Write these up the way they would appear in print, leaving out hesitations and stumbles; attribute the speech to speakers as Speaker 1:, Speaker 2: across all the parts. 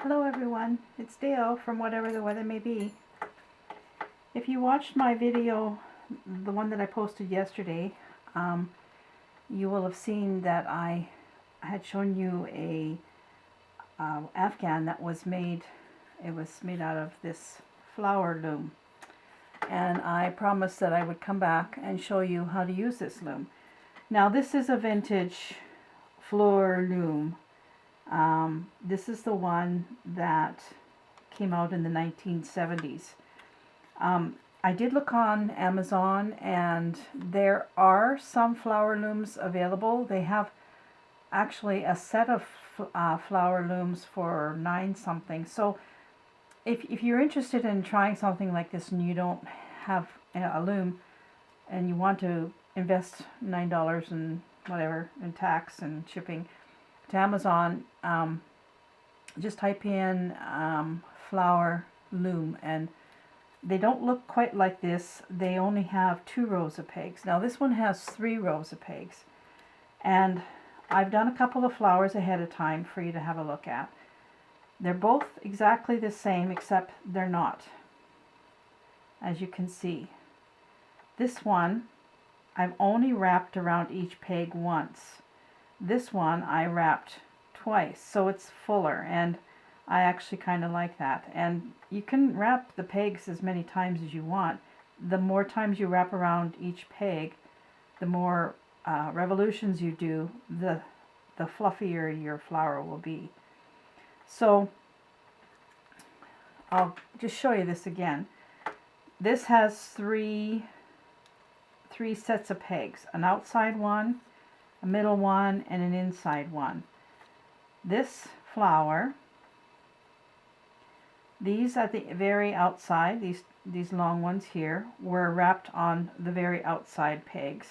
Speaker 1: Hello everyone, it's Dale from Whatever the Weather May Be. If you watched my video, the one that I posted yesterday, you will have seen that I had shown you a Afghan that was made, it was made out of this flower loom. And I promised that I would come back and show you how to use this loom. Now this is a vintage floor loom. This is the one that came out in the 1970s. I did look on Amazon and there are some flower looms available. They have actually a set of flower looms for $9 something. So if you're interested in trying something like this and you don't have a loom and you want to invest $9 and whatever in tax and shipping to Amazon, just type in flower loom, and they don't look quite like this. They only have 2 rows of pegs. Now this one has 3 rows of pegs, and I've done a couple of flowers ahead of time for you to have a look at. They're both exactly the same, except they're not, as you can see. This one I've only wrapped around each peg once. This one I wrapped twice, so it's fuller, and I actually kind of like that. And you can wrap the pegs as many times as you want. The more times you wrap around each peg, the more revolutions you do, the fluffier your flower will be. So I'll just show you this again. This has three sets of pegs, an outside one, a middle one, and an inside one. This flower, these at the very outside, these long ones here, were wrapped on the very outside pegs.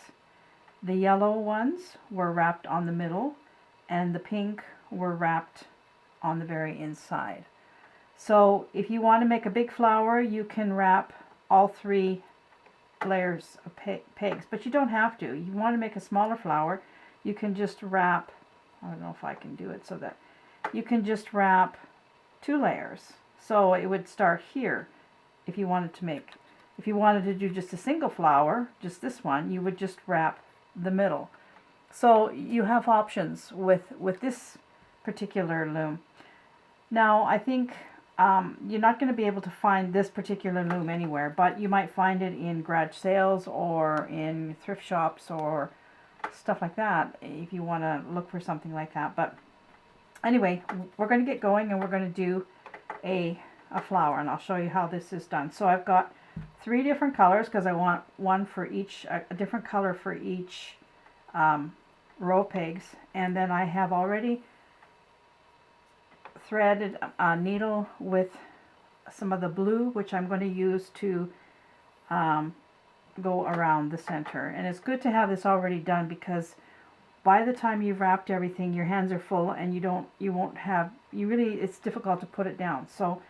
Speaker 1: The yellow ones were wrapped on the middle, and the pink were wrapped on the very inside. So if you want to make a big flower, you can wrap all 3 layers of pegs, but you don't have to. You want to make a smaller flower, you can just wrap, I don't know if I can do it so that, you can just wrap 2 layers. So it would start here. If you wanted to do just a single flower, just this one, you would just wrap the middle. So you have options with this particular loom. Now I think you're not going to be able to find this particular loom anywhere, but you might find it in garage sales or in thrift shops or stuff like that if you want to look for something like that. But anyway, we're going to get going and we're going to do a flower, and I'll show you how this is done. So I've got 3 different colors because I want one for each, a different color for each row of pegs, and then I have already threaded a needle with some of the blue, which I'm going to use to go around the center. And it's good to have this already done because by the time you've wrapped everything, your hands are full and it's difficult to put it down. So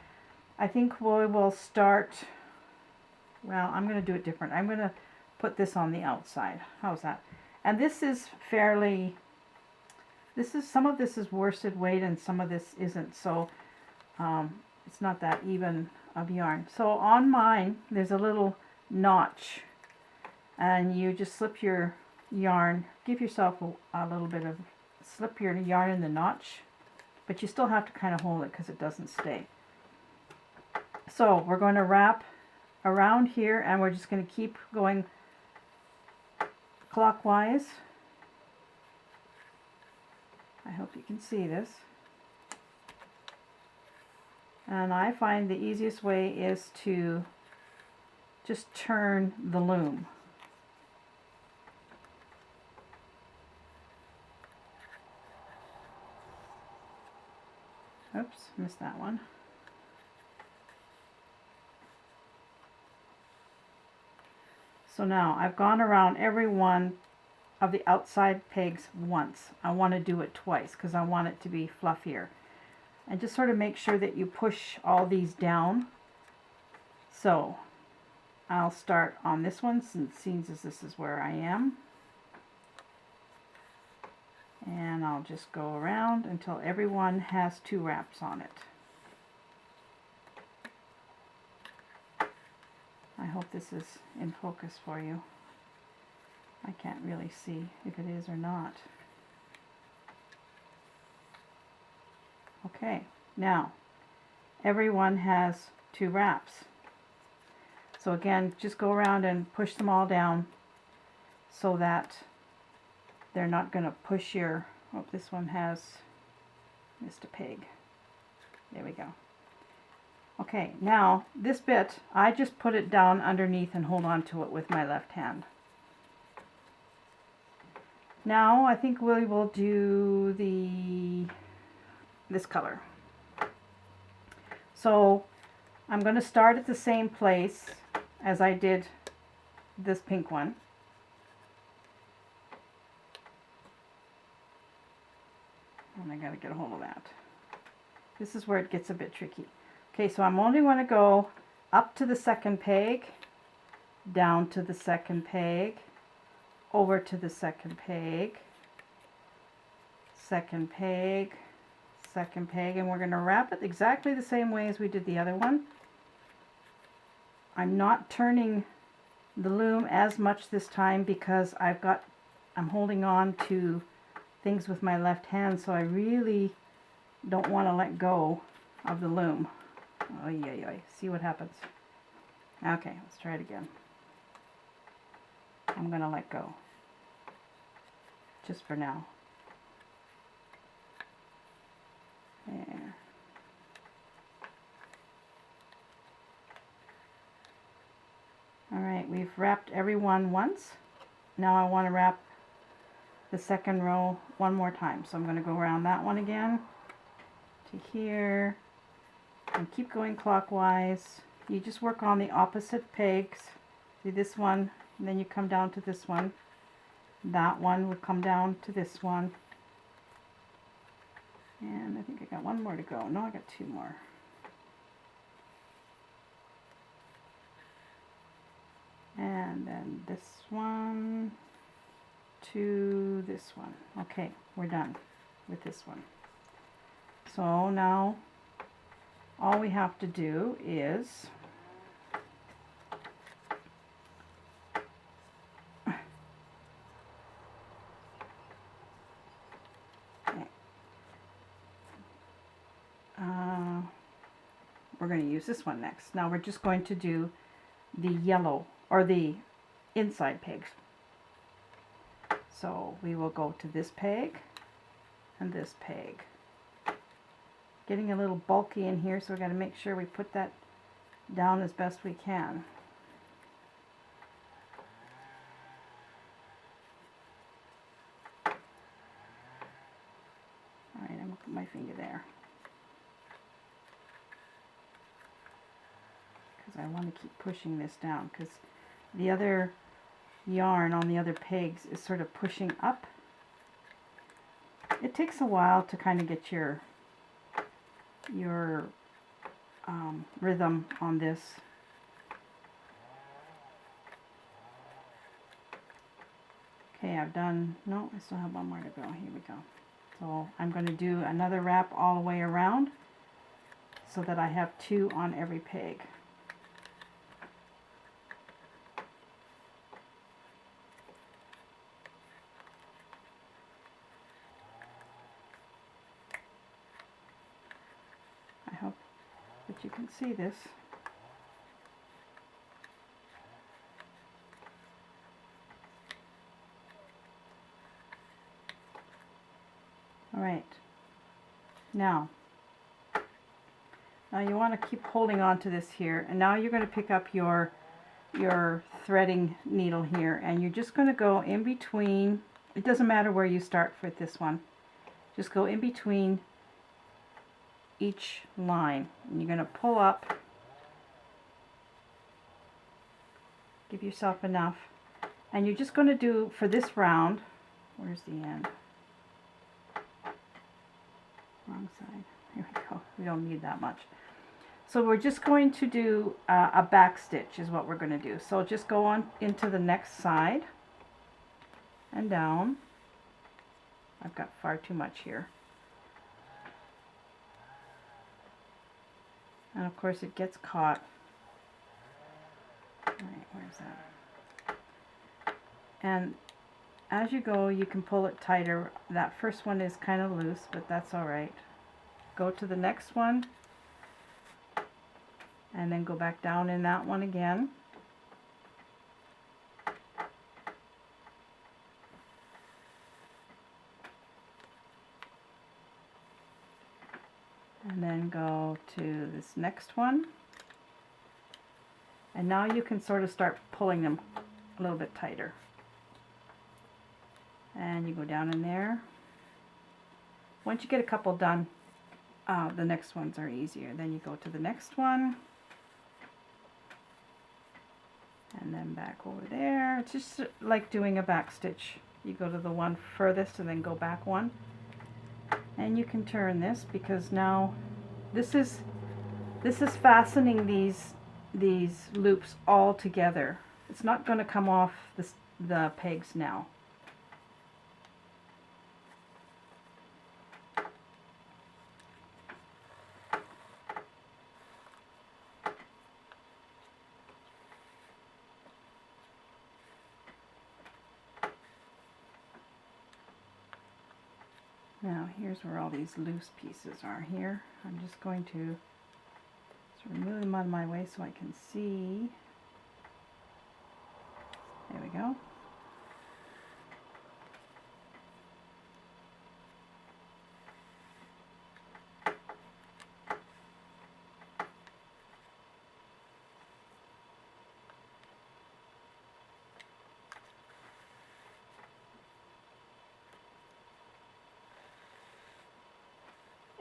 Speaker 1: I think we will start, well, I'm going to do it different. I'm going to put this on the outside. How's that? And this is some of this is worsted weight and some of this isn't, so it's not that even of yarn. So on mine, there's a little notch, and you just slip your yarn, give yourself a little bit of, slip your yarn in the notch, but you still have to kind of hold it because it doesn't stay. So we're going to wrap around here, and we're just going to keep going clockwise. I hope you can see this. And I find the easiest way is to just turn the loom. Oops, missed that one. So now I've gone around every one of the outside pegs once. I want to do it twice because I want it to be fluffier. And just sort of make sure that you push all these down. So I'll start on this one since this is where I am. And I'll just go around until everyone has 2 wraps on it. hope this is in focus for you. I can't really see if it is or not. Okay, now everyone has 2 wraps. So again, just go around and push them all down so that they're not going to push your, oh, this one has missed a peg. There we go. Okay, now this bit, I just put it down underneath and hold on to it with my left hand. Now I think we will do this color. So I'm going to start at the same place as I did this pink one. And I got to get a hold of that. This is where it gets a bit tricky. Okay, so I'm only going to go up to the second peg, down to the second peg, over to the second peg, second peg, second peg, and we're going to wrap it exactly the same way as we did the other one. I'm not turning the loom as much this time because I'm holding on to things with my left hand, so I really don't want to let go of the loom. Oh yeah, see what happens. Okay, let's try it again. I'm going to let go, just for now. There. Alright, we've wrapped every one once. Now I want to wrap the second row one more time. So I'm going to go around that one again to here and keep going clockwise. You just work on the opposite pegs. See this one, and then you come down to this one. That one will come down to this one. And I think I got one more to go. No, I got 2 more. And then this one to this one. Okay, we're done with this one. So now all we have to do is we're going to use this one next. Now we're just going to do the yellow or the inside pegs. So we will go to this peg and this peg. Getting a little bulky in here, so we've got to make sure we put that down as best we can. Alright, I'm going to put my finger there, because I want to keep pushing this down, because the other yarn on the other pegs is sort of pushing up. It takes a while to kind of get your rhythm on this. Okay, I've done, no, I still have one more to go. Here we go. So I'm going to do another wrap all the way around so that I have 2 on every peg. I hope that you can see this. All right. Now you want to keep holding on to this here, and now you're going to pick up your threading needle here, and you're just going to go in between. It doesn't matter where you start with this one. Just go in between each line, and you're going to pull up, give yourself enough, and you're just going to do for this round, where's the end? Wrong side. Here we go. We don't need that much. So we're just going to do a back stitch is what we're going to do. So just go on into the next side and down. I've got far too much here. And of course it gets caught. Right. There's that. And as you go, you can pull it tighter. That first one is kind of loose, but that's all right. Go to the next one, and then go back down in that one again. And then go to this next one. And now you can sort of start pulling them a little bit tighter. And you go down in there. Once you get a couple done, the next ones are easier. Then you go to the next one. And then back over there. It's just like doing a back stitch. You go to the one furthest and then go back one. And you can turn this because now this is fastening these loops all together. It's not going to come off the pegs now. Now here's where all these loose pieces are here. I'm just going to sort of move them out of my way so I can see. There we go.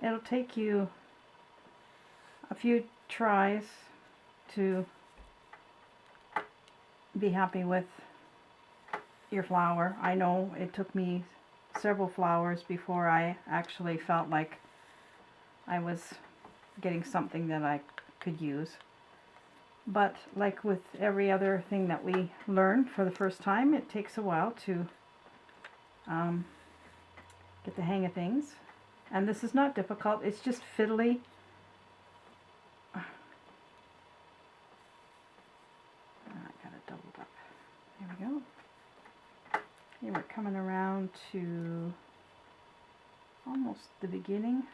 Speaker 1: It'll take you a few tries to be happy with your flower. I know it took me several flowers before I actually felt like I was getting something that I could use. But like with every other thing that we learn for the first time, it takes a while to get the hang of things. And this is not difficult, it's just fiddly. I got it doubled up. There we go. Here we're coming around to almost the beginning.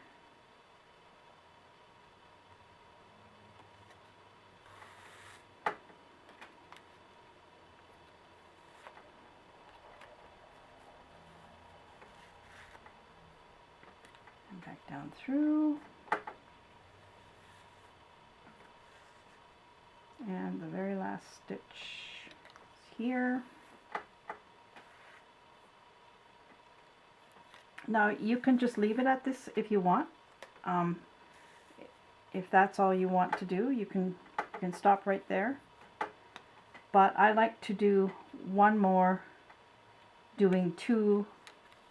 Speaker 1: Back down through, and the very last stitch is here. Now you can just leave it at this if you want. If that's all you want to do, you can stop right there. But I like to do one more, doing 2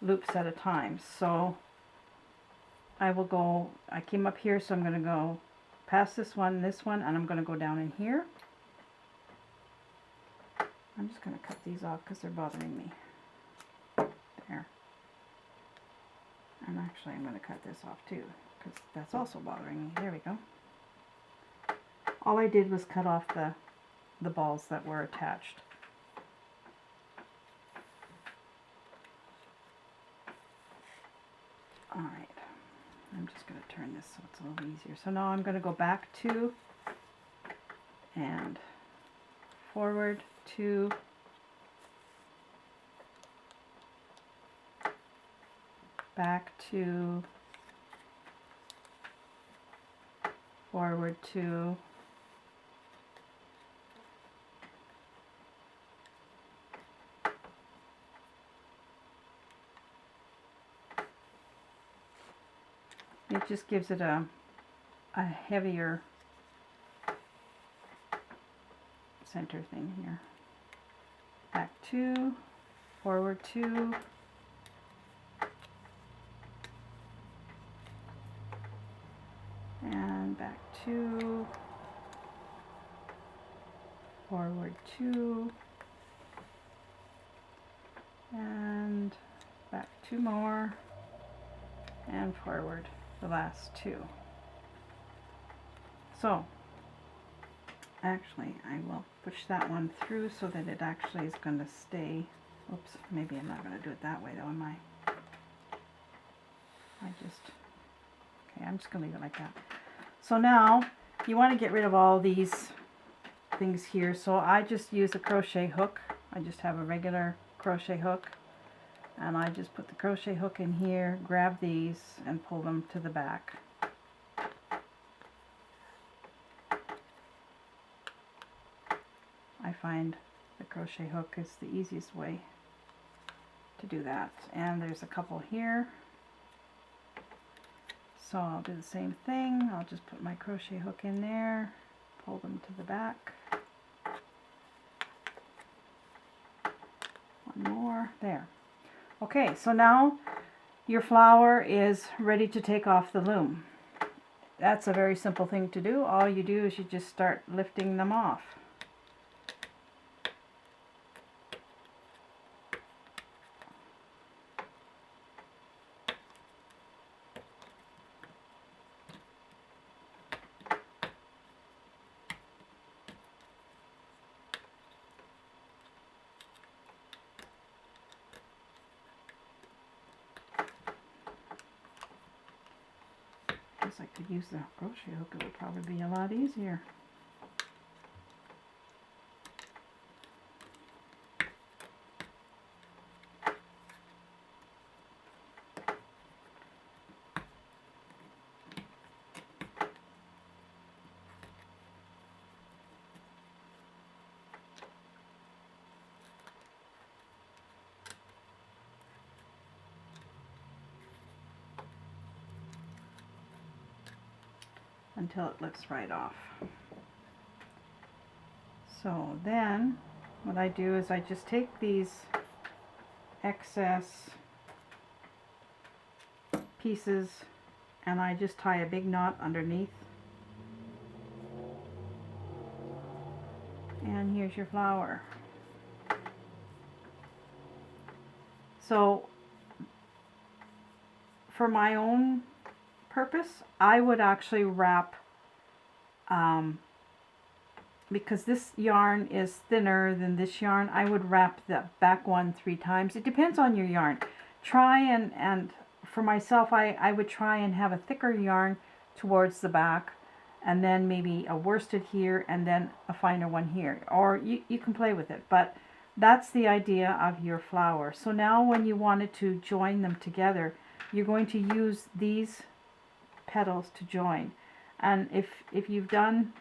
Speaker 1: loops at a time. So I came up here, so I'm going to go past this one, and I'm going to go down in here. I'm just going to cut these off because they're bothering me. There. And actually I'm going to cut this off too, because that's also bothering me. There we go. All I did was cut off the balls that were attached. Alright. I'm just going to turn this so it's a little easier. So now I'm going to go back 2 and forward 2, back 2, forward 2, it just gives it a heavier center thing here. Back 2, forward 2, and back 2, forward 2, and back 2 more, and forward the last 2. So actually I will push that one through so that it actually is going to stay. Oops, maybe I'm not going to do it that way though, am I? Okay, I'm just going to leave it like that. So now you want to get rid of all these things here, so I just use a crochet hook. I just have a regular crochet hook, and I just put the crochet hook in here, grab these and pull them to the back. I find the crochet hook is the easiest way to do that. And there's a couple here, so I'll do the same thing. I'll just put my crochet hook in there, pull them to the back. One more, there. Okay, so now your flower is ready to take off the loom. That's a very simple thing to do. All you do is you just start lifting them off. I could use the crochet hook, it would probably be a lot easier. Until it lifts right off. So then what I do is I just take these excess pieces and I just tie a big knot underneath. And here's your flower. So for my own purpose, I would actually wrap, because this yarn is thinner than this yarn, I would wrap the back one 3 times. It depends on your yarn. Try and for myself, I would try and have a thicker yarn towards the back, and then maybe a worsted here and then a finer one here, or you can play with it, but that's the idea of your flower. So now when you wanted to join them together, you're going to use these petals to join. And if you've done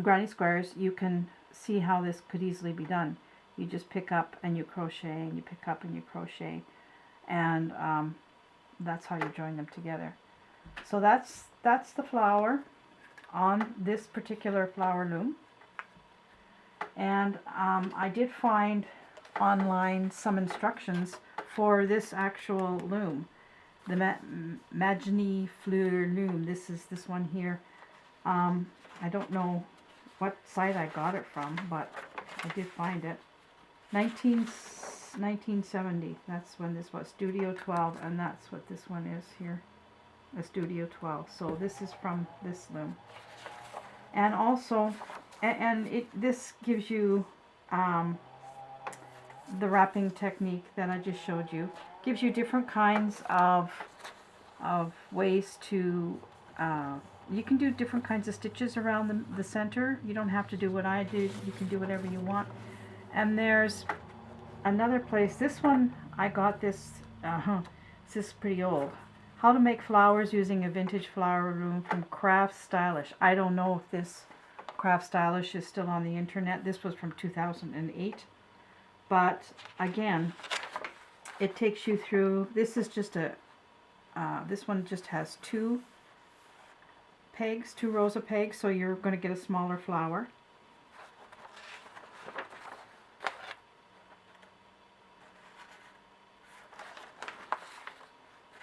Speaker 1: granny squares, you can see how this could easily be done. You just pick up and you crochet, and you pick up and you crochet, and that's how you join them together. So that's the flower on this particular flower loom. And I did find online some instructions for this actual loom, the Magny Fleur loom. This is this one here. I don't know what site I got it from, but I did find it. 1970, that's when this was, Studio 12, and that's what this one is here, a Studio 12. So this is from this loom. And also, this gives you the wrapping technique that I just showed you. Gives you different kinds of ways to, you can do different kinds of stitches around the center. You don't have to do what I did. You can do whatever you want. And there's another place. This one, I got this, this is pretty old. How to make flowers using a vintage flower loom from Craft Stylish. I don't know if this Craft Stylish is still on the internet. This was from 2008. But again, it takes you through, this is just a, this one just has 2 pegs, 2 rows of pegs, so you're going to get a smaller flower.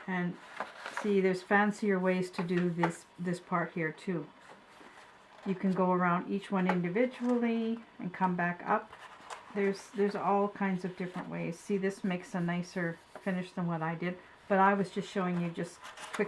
Speaker 1: And see, there's fancier ways to do this part here too. You can go around each one individually and come back up. There's all kinds of different ways. See, this makes a nicer finish than what I did, but I was just showing you just quickly